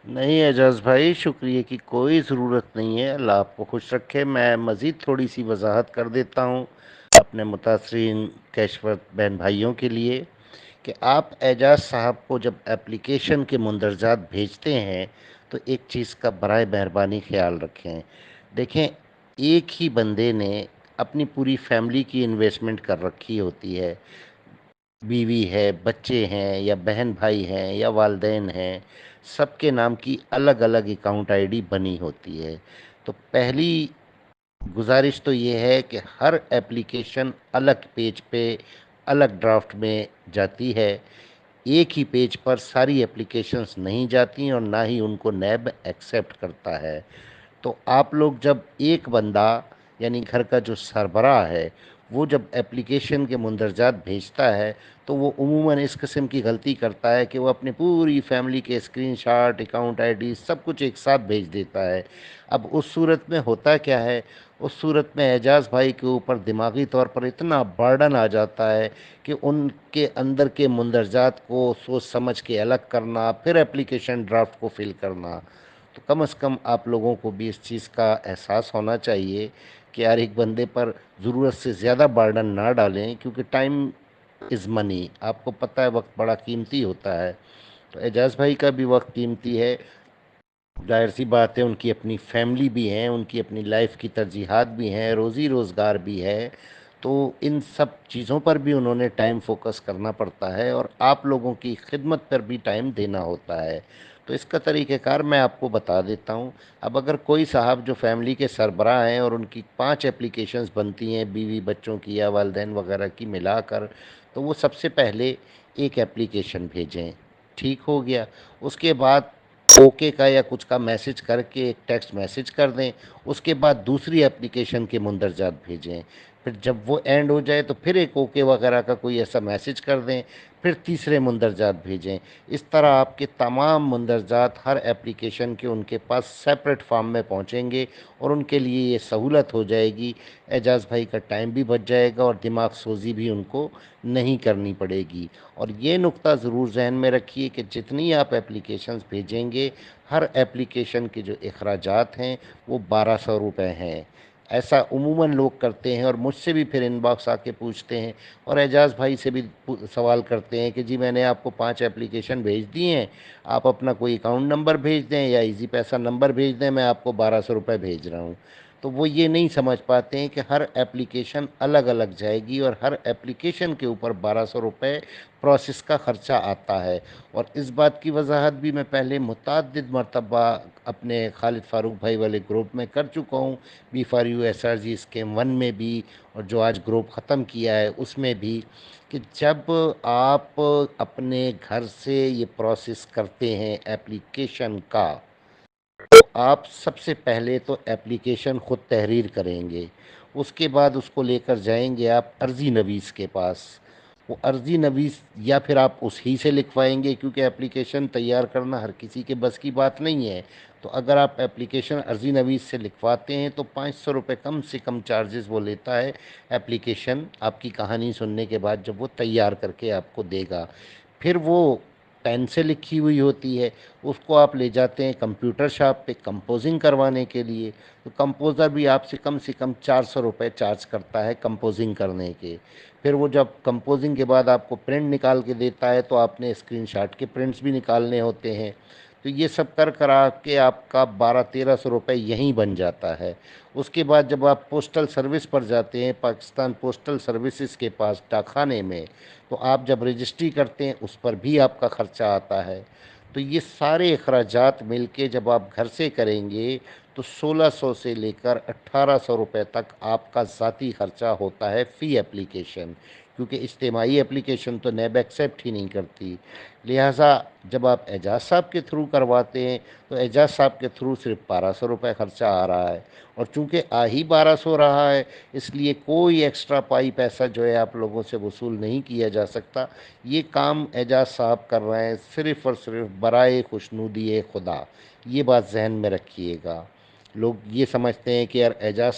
نہیں एजाज भाई, शुक्रिया की कोई ज़रूरत नहीं है। अल्लाह आपको खुश रखे। मैं मज़ीद थोड़ी सी वजाहत कर देता हूँ अपने मुतासरीन कैशवत बहन भाइयों के लिए कि आप एजाज साहब को जब एप्लीकेशन के मंदरजात भेजते हैं तो एक चीज़ का बराए मेहरबानी ख्याल रखें। देखें, एक ही बंदे ने अपनी पूरी फैमिली की इन्वेस्टमेंट कर रखी होती है। बीवी है, बच्चे हैं, या बहन भाई हैं, या वालदेन हैं, सबके नाम की अलग अलग अकाउंट आईडी बनी होती है। तो पहली गुजारिश तो ये है कि हर एप्लीकेशन अलग पेज पे अलग ड्राफ्ट में जाती है। एक ही पेज पर सारी एप्लीकेशंस नहीं जाती और ना ही उनको नैब एक्सेप्ट करता है। तो आप लोग जब एक बंदा, यानी घर का जो सरबराह है, वो जब एप्लीकेशन के मुंदरजात भेजता है तो वो उमूमन इस किस्म की गलती करता है कि वो अपनी पूरी फैमिली के स्क्रीनशॉट, अकाउंट आईडी सब कुछ एक साथ भेज देता है। अब उस सूरत में होता क्या है, उस सूरत में एजाज भाई के ऊपर दिमागी तौर पर इतना बर्डन आ जाता है कि उनके अंदर के मुंदरजात को सोच समझ के अलग करना, फिर एप्लीकेशन ड्राफ्ट को फिल करना। तो कम से कम आप लोगों को भी इस चीज़ का एहसास होना चाहिए कि यार एक बंदे पर ज़रूरत से ज़्यादा बर्डन ना डालें, क्योंकि टाइम इज़ मनी। आपको पता है वक्त बड़ा कीमती होता है। तो एजाज भाई का भी वक्त कीमती है। जाहिर सी बात है, उनकी अपनी फैमिली भी है, उनकी अपनी लाइफ की तरजीहात भी हैं, रोज़ी रोज़गार भी है। तो इन सब चीज़ों पर भी उन्होंने टाइम फोकस करना पड़ता है और आप लोगों की खिदमत पर भी टाइम देना होता है। तो इसका तरीक़ेकार मैं आपको बता देता हूँ। अब अगर कोई साहब जो फैमिली के सरबराह हैं और उनकी 5 एप्लीकेशंस बनती हैं बीवी बच्चों की या वालदैन वगैरह की मिलाकर, तो वो सबसे पहले एक एप्लीकेशन भेजें। ठीक हो गया। उसके बाद ओके का या कुछ का मैसेज करके एक टेक्स्ट मैसेज कर दें। उसके बाद दूसरी एप्लीकेशन के मुंदरजात भेजें। फिर जब वो एंड हो जाए तो फिर एक ओके वगैरह का कोई ऐसा मैसेज कर दें। फिर तीसरे मुंदरजात भेजें। इस तरह आपके तमाम मुंदरजात हर एप्लीकेशन के उनके पास सेपरेट फॉर्म में पहुंचेंगे और उनके लिए ये सहूलत हो जाएगी। एजाज भाई का टाइम भी बच जाएगा और दिमाग सोजी भी उनको नहीं करनी पड़ेगी। और ये नुक्ता ज़रूर जहन में रखिए कि जितनी आप एप्लीकेशंस भेजेंगे, हर एप्लीकेशन के जो अखराजात हैं वो 1200 रुपये हैं। ऐसा उमूमन लोग करते हैं और मुझसे भी फिर इनबॉक्स आके पूछते हैं और एजाज भाई से भी सवाल करते हैं कि जी मैंने आपको 5 एप्लीकेशन भेज दिए हैं, आप अपना कोई अकाउंट नंबर भेज दें या इजी पैसा नंबर भेज दें, मैं आपको 1200 रुपये भेज रहा हूँ। तो वो ये नहीं समझ पाते हैं कि हर एप्लीकेशन अलग अलग जाएगी और हर एप्लीकेशन के ऊपर 1200 रुपये प्रोसेस का ख़र्चा आता है। और इस बात की वजाहत भी मैं पहले मुतअद्दिद मरतबा अपने खालिद फारूक भाई वाले ग्रुप में कर चुका हूँ। B for U S R G scheme 1 में भी, और जो आज ग्रुप ख़त्म किया है उसमें भी, कि जब आप अपने घर से ये प्रोसेस करते हैं एप्लीकेशन का, तो आप सबसे पहले तो एप्लीकेशन ख़ुद तहरीर करेंगे। उसके बाद उसको लेकर जाएंगे आप अर्ज़ी नवीस के पास। वो अर्ज़ी नवीस या फिर आप उस ही से लिखवाएंगे, क्योंकि एप्लीकेशन तैयार करना हर किसी के बस की बात नहीं है। तो अगर आप एप्लीकेशन अर्ज़ी नवीस से लिखवाते हैं तो 500 रुपये कम से कम चार्जेस वो लेता है। एप्लीकेशन आपकी कहानी सुनने के बाद जब वो तैयार करके आपको देगा, फिर वो पेन से लिखी हुई होती है, उसको आप ले जाते हैं कंप्यूटर शॉप पे कंपोजिंग करवाने के लिए। तो कंपोज़र भी आपसे कम से कम 400 रुपये चार्ज करता है कंपोजिंग करने के। फिर वो जब कंपोजिंग के बाद आपको प्रिंट निकाल के देता है तो आपने स्क्रीनशॉट के प्रिंट्स भी निकालने होते हैं। तो ये सब कर करा के आपका 1200-1300 रुपये यहीं बन जाता है। उसके बाद जब आप पोस्टल सर्विस पर जाते हैं, पाकिस्तान पोस्टल सर्विसेज के पास डाकखाने में, तो आप जब रजिस्ट्री करते हैं उस पर भी आपका ख़र्चा आता है। तो ये सारे अखराजात मिल के जब आप घर से करेंगे तो 1600 से लेकर 1800 रुपये तक आपका ज़ाती ख़र्चा होता है फ़ी एप्लीकेशन, क्योंकि इज्तिमाई एप्लीकेशन तो नैब एक्सेप्ट ही नहीं करती। लिहाजा जब आप एजाज साहब के थ्रू करवाते हैं तो एजाज साहब के थ्रू सिर्फ 1200 रुपये ख़र्चा आ रहा है। और चूँकि आ ही 1200 रहा है, इसलिए कोई एक्स्ट्रा पाई पैसा जो है आप लोगों से वसूल नहीं किया जा सकता। ये काम एजाज साहब कर रहे हैं सिर्फ़ और सिर्फ बराए खुशनुदी खुदा। ये बात जहन में रखिएगा। लोग ये समझते हैं कि यार एजाज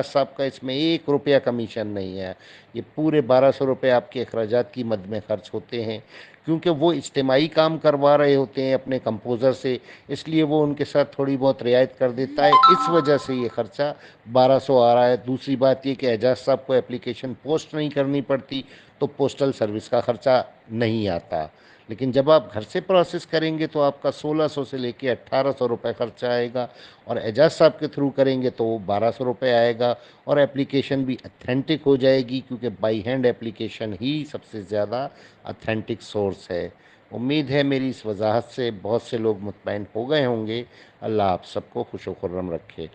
साहब का इसमें 1 रुपया कमीशन नहीं है। ये पूरे 1200 रुपये आपके अखराजात की मद में खर्च होते हैं। کیونکہ وہ اجتماعی کام کروا رہے ہوتے ہیں اپنے کمپوزر سے، اس لیے وہ ان کے ساتھ تھوڑی بہت رعایت کر دیتا ہے، اس وجہ سے یہ خرچہ 1200 آ رہا ہے۔ دوسری بات یہ کہ اعجاز صاحب کو اپلیکیشن پوسٹ نہیں کرنی پڑتی، تو پوسٹل سروس کا خرچہ نہیں آتا، لیکن جب آپ گھر سے پروسیس کریں گے تو آپ کا 1600 سے لے کے 1800 روپے خرچہ آئے گا، اور اعجاز صاحب کے تھرو کریں گے تو وہ 1200 روپے آئے گا، اور اپلیکیشن بھی اتھینٹک ہو جائے گی، کیونکہ بائی ہینڈ اپلیکیشن ہی سب سے زیادہ اتھینٹک سورس ہے۔ امید ہے میری اس وضاحت سے بہت سے لوگ مطمئن ہو گئے ہوں گے۔ اللہ آپ سب کو خوش و خرم رکھے۔